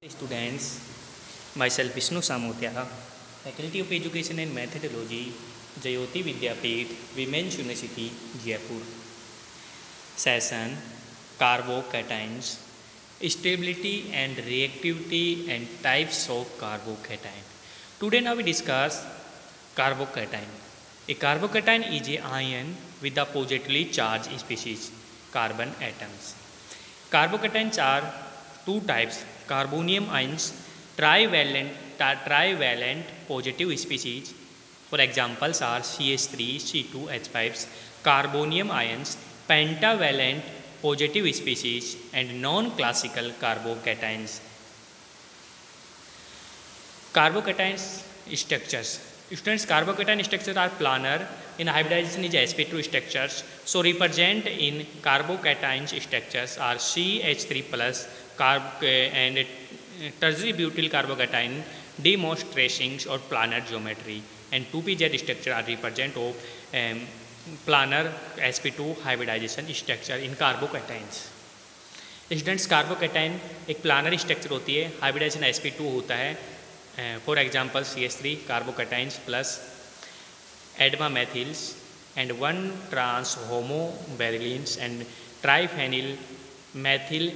Students, myself Vishnu Samotia, Faculty of Education and Methodology, Jayoti Vidyapeeth, Women's University, Jaipur. Session Carbocations, Stability and Reactivity and Types of Carbocation. Today now we discuss carbocation. A carbocation is an ion with a positively charged species, carbon atoms. Carbocations are two types, carbonium ions, trivalent positive species. For examples are CH3, C2, H5s, carbonium ions, pentavalent positive species, and non-classical carbocations. Carbocations structures. Students, carbocation structures are planar. In hybridization is sp2 structures. So represent in carbocation structures are CH3 plus and tertiary butyl carbocation demonstrations or planar geometry, and 2pz structure are represent of planar sp2 hybridization structure in carbocations. Students carbocation एक planar structure होती है, hybridization sp2 होता है. For example CH3 carbocations plus एडमा methyls and 1 trans homo बेरिलिन्स and triphenyl methyl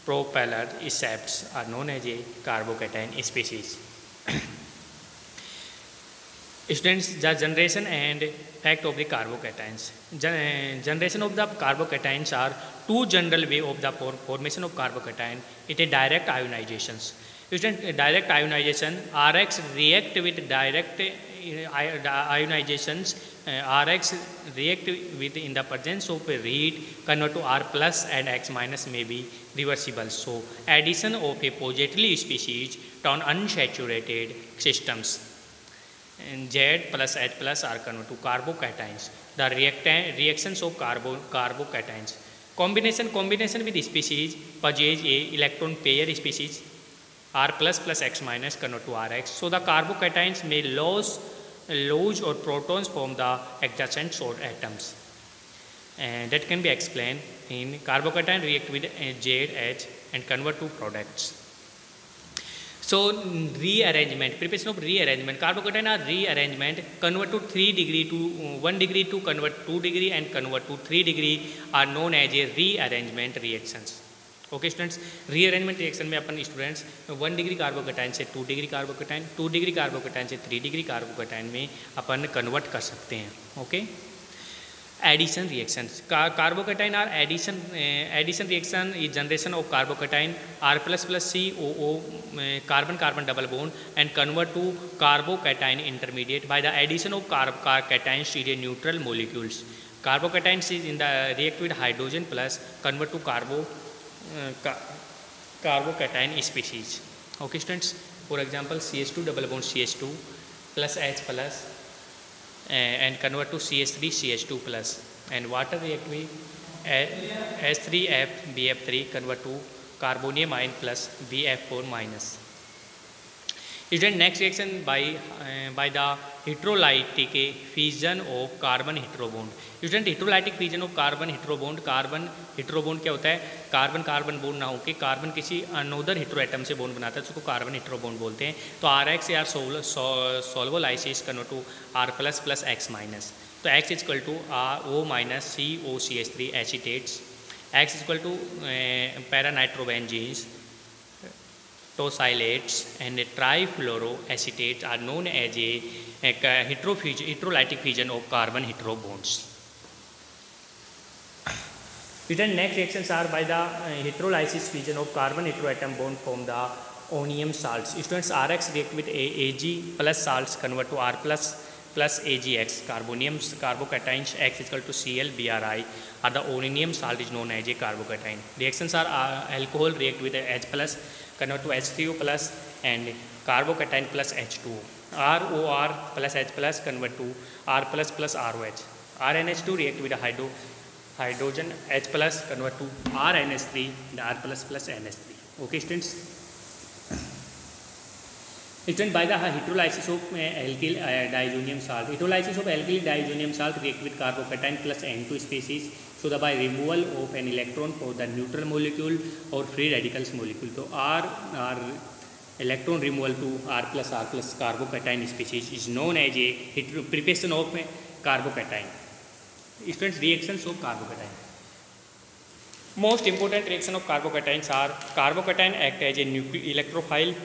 propeller accepts are known as a carbocation species. Students, the generation and fact of the carbocations. Generation of the carbocations are two general way of the formation of carbocation. It is direct ionizations. Students, direct ionization, RX react with direct ionizations. RX react with in the presence of heat convert to R plus and X minus may be reversible. So addition of a positively species to unsaturated systems, and Z plus H plus are converted to carbocations. The reactions of carbocations. Combination with species possess a electron pair species R plus plus X minus convert to Rx. So the carbocations may lose or protons from the adjacent short atoms, and that can be explained in carbocation react with ZH and convert to products. So rearrangement, preparation of rearrangement. Carbocation are rearrangement, convert to 3 degree to 1 degree to convert 2 degree and convert to 3 degree are known as a rearrangement reactions. Okay students, rearrangement reaction में अपन students 1 degree carbocation से 2 degree carbocation, 2 degree carbocation से 3 degree carbocation में अपन convert कर सकते हैं. Okay. Addition reactions. Carbocation are addition reaction is generation of carbocation R plus plus COO carbon double bond and convert to carbocation intermediate by the addition of cations to the neutral molecules. Carbocations is in the react with hydrogen plus convert to carbocation species. Okay students, for example CH2 double bond CH2 plus H plus and convert to CH3 CH2 plus, and water react with H3F BF3 convert to carbonium ion plus BF4 minus. Student, next reaction by the heterolytic fusion of carbon heterobond. Student, heterolytic fusion of carbon heterobond. Carbon heterobond क्या होता है? Carbon carbon bond ना होकर carbon किसी another heteroatom से bond बनाता है, उसको कार्बन हेट्रोबोन्ड बोलते हैं. तो RX या solvolysis convert to R plus plus X minus. तो X is equal to O minus COCH3 acetates. X is equal to paranitrobenzenes, tosylates and trifluoroacetates are known as a heterolytic fusion of carbon heterobonds. Then next reactions are by the heterolysis fusion of carbon heteroatom bond from the ammonium salts. Students, RX react with Ag plus salts convert to R plus plus AgX. Carbocations X is equal to Cl Bri are the ammonium salt is known as a carbocation. Reactions are alcohol react with H plus convert to H3O plus and carbocation plus H2O. ROR plus H plus convert to R plus plus ROH. RNH2 react with a hydrogen H plus convert to RNH3 and R plus plus NH3. Okay students. Student, by the hydrolysis of alkyl diazonium salt. Hydrolysis of alkyl diazonium salt react with carbocation plus N2 species. So the by removal of an electron for the neutral molecule or free radicals molecule. So R electron removal to R plus carbocation species is known as a preparation of carbocation. Students, reactions of carbocation. Most important reaction of carbocations are carbocation act as a electrophile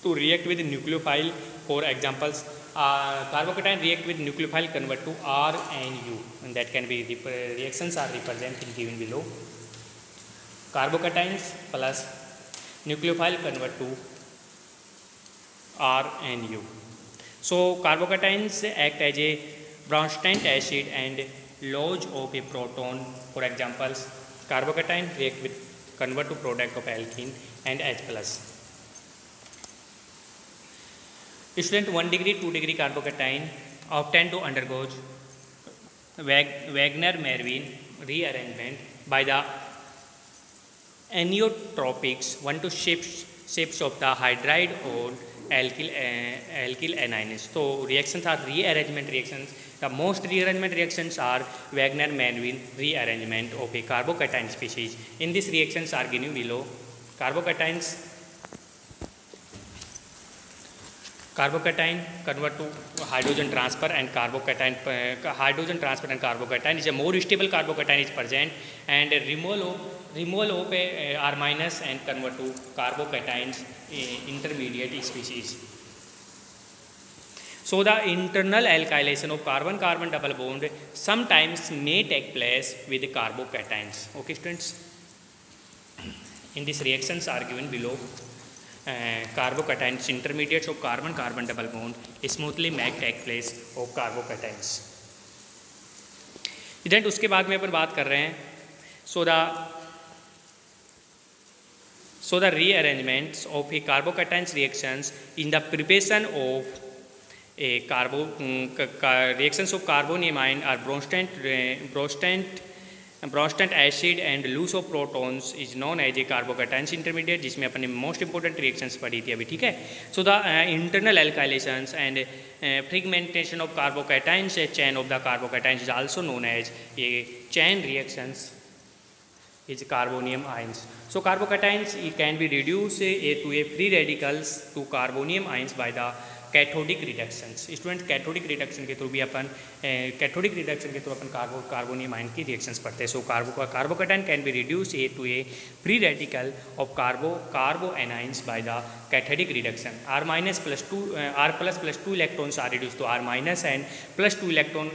to react with nucleophile. For examples, carbocation react with nucleophile convert to R and U, and that can be reactions are represented given below. Carbocations plus nucleophile convert to R and U. So carbocations act as a Bronsted acid and lodge of a proton. For examples, carbocation react with convert to product of alkene and H plus. Student, 1 degree, 2 degree carbocation often to undergo Wagner-Marvin rearrangement by the aneotropics 1 to shifts of the hydride or alkyl anions. So reactions are rearrangement reactions. The most rearrangement reactions are Wagner-Marvin rearrangement of a carbocation species. In these reactions are given below. Carbocation convert to hydrogen transfer and carbocation. Hydrogen transfer and carbocation is a more stable carbocation is present, and removal of a R minus and convert to carbocations intermediate species. So the internal alkylation of carbon-carbon double bond sometimes may take place with carbocations. Okay, students. In these reactions are given below. Carbocations intermediates of carbon-carbon double bond smoothly may take place of carbocations. Then उसके बाद में अपन बात कर रहे हैं. So the rearrangements of a carbocations reactions in the preparation of a reactions of carbonamine are Bronsted acid and loss of protons is known as a carbocations intermediate, जिसमें अपने most important reactions पढ़ी थी अभी, ठीक है. So the internal alkylations and fragmentation of carbocations chain of the carbocations is also known as a chain reactions is carbonium ions. So carbocations can be reduced to a free radicals to carbonium ions by the cathodic reductions. Student, cathodic reduction के through भी अपन carbonium ion की reactions पढ़ते हैं. So carbocation can be reduce to a free radical of carboanions by the cathodic reduction. R minus plus 2 electrons are reduced to R minus and plus 2 electron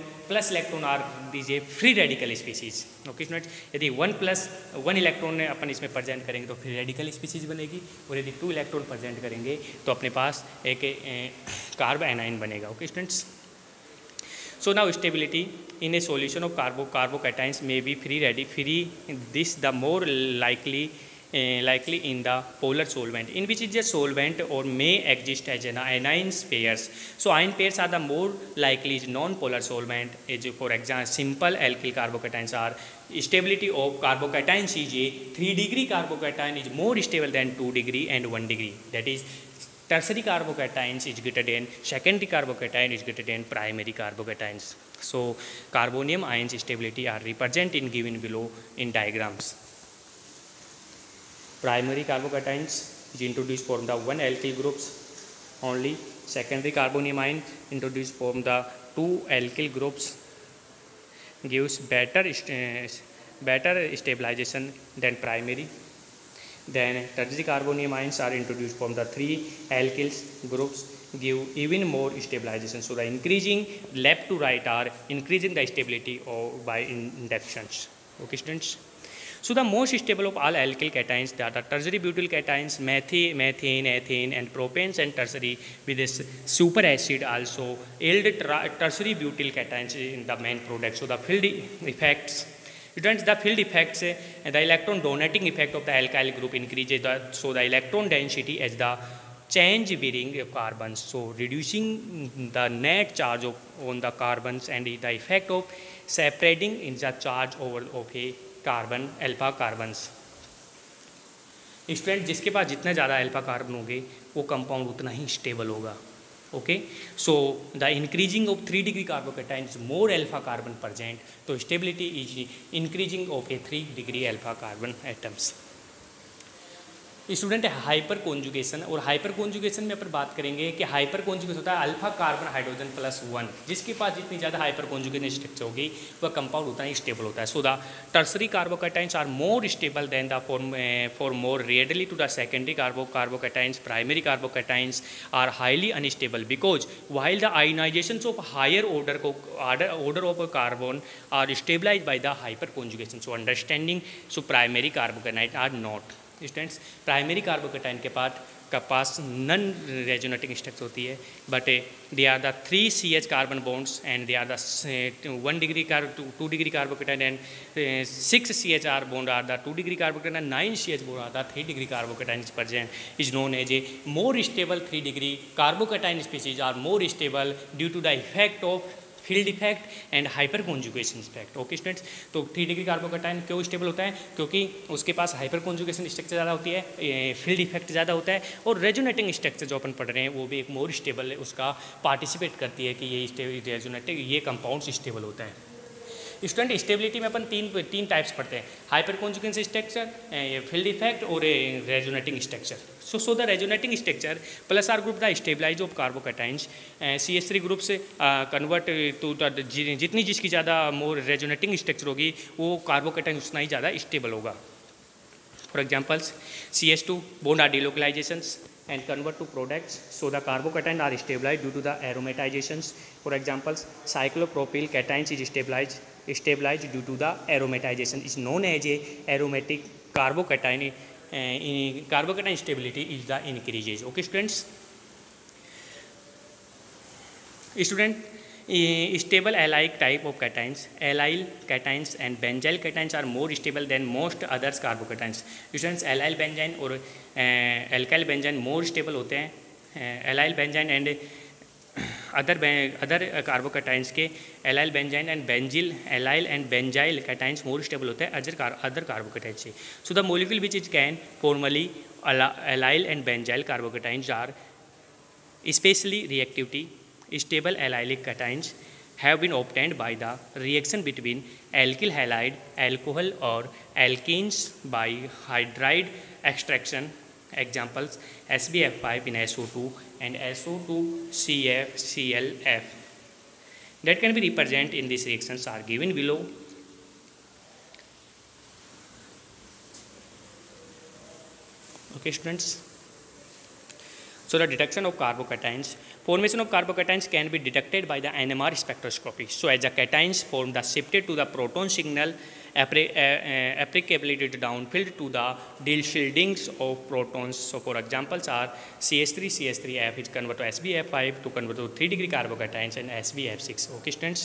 are these a free radical species. Okay students, यदि 1 electron अपन इसमें present करेंगे तो free radical species बनेगी, और यदि 2 electron present करेंगे तो अपने पास एक कार्ब एनाइन बनेगा. Okay students. So now stability in a solution of carbocations may be free. This the more likely in the polar solvent, in which is a solvent or may exist as an anion pairs. So ion pairs are the more likely is non-polar solvent. For example, simple alkyl carbocations are stability of carbocations is a 3 degree carbocation is more stable than 2 degree and 1 degree. That is, tertiary carbocations is greater than secondary carbocation is greater than primary carbocations. So carbonium ions stability are represented in given below in diagrams. Primary carbocations is introduced from the 1 alkyl groups only. Secondary carbonium ion introduced from the 2 alkyl groups gives better stabilization than primary. Then tertiary carbonium ions are introduced from the 3 alkyls groups give even more stabilization. So the increasing left to right are increasing the stability by inductions. Okay students. So the most stable of all alkyl cations that are tertiary butyl cations, methane, ethane and propanes, and tertiary with this superacid also yield tertiary butyl cations in the main product. So the field effects. The field effects, the electron donating effect of the alkyl group increases so the electron density as the change bearing of carbons, so reducing the net charge on the carbons, and the effect of separating in the charge over of a carbon alpha carbons. Student, जिसके पास जितने ज़्यादा alpha carbon होंगे वो compound उतना ही stable होगा. Okay, so the increasing of 3 degree carbocations, more alpha carbon present, so stability is increasing of a 3 degree alpha carbon atoms. Student hyper conjugation, और hyper conjugation में अपन बात करेंगे कि हाइपर कॉन्जुगेशन होता है अल्फा कार्बन हाइड्रोजन प्लस 1, जिसके पास जितनी ज़्यादा हाइपर कॉन्जुगेशन स्ट्रक्चर होगी वह कंपाउंड होता है स्टेबल होता है. So the tertiary carbocations are more stable than the for more readily to the secondary carbocations. Primary carbocations are highly unstable because while the ionizations of higher order of carbon are stabilized by the hyperconjugation. So understanding, so primary carbocations are not. Students primary carbocation के पास non resonating structure होती है, but they are the 3 CH carbon bonds and they are the 2 degree carbocation and 6 CHR bond are the 2 degree carbocation and 9 CH bond are the 3 degree carbocation present is known as a more stable 3 degree carbocation species are more stable due to the effect of field effect and hyper conjugation effect. Okay students, तो 3 degree carbocation क्यों stable होता है? क्योंकि उसके पास hyper conjugation structure ज़्यादा होती है, field effect ज़्यादा होता है, और रेजोनेटिंग स्ट्रक्चर जो अपन पढ़ रहे हैं वो भी एक मोर स्टेबल है, उसका पार्टिसिपेट करती है कि ये रेजोनेटिक ये कंपाउंड स्टेबल होता है. स्टूडेंट स्टेबिलिटी में अपन तीन टाइप्स पढ़ते हैं, hyperconjugation structure, field effect और resonating structure. So the resonating structure plus R group the stabilize of carbocations, CH3 group से कन्वर्ट टू द जितनी जिसकी ज़्यादा मोर रेजोनेटिंग स्ट्रक्चर होगी वो कार्बोकैटाइन उतना ही ज़्यादा स्टेबल होगा. For examples CH2 bond are delocalizations and convert to products, so the carbocation are stabilized due to the aromatizations. For examples, cyclopropyl cations is stabilized due to the aromatization, is known as a aromatic carbocation. Carbocation stability is the increases. Okay students, stable allylic type of cations, allyl cations and benzyl cations are more stable than most others carbocations. Students, allyl benzyne और alkyl benzyne more stable होते हैं. allyl benzyne and other कार्बोकैटाइंस के allyl benzyne and allyl and benzyl cations more stable होते हैं other कार्बोकैटाइंस से. So the molecule which is can formally allyl and benzyl carbocations are especially reactivity stable allylic cations have been obtained by the reaction between alkyl halide alcohol or alkenes by hydride extraction. Examples, SbF5 in SO2 and SO2ClF that can be represented in these reactions are given below. Okay students, so the detection of carbocations, formation of carbocations can be detected by the NMR spectroscopy. So as the cations form the shifted to the proton signal applicability downfield to the de-shieldings of protons. So for examples are CH3F is convert to SbF5 to convert to 3 degree carbocations and SbF6. Okay students,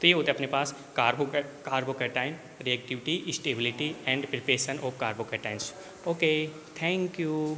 तो ये होता है अपने पास carbocation reactivity stability and preparation of carbocations. Okay, thank you.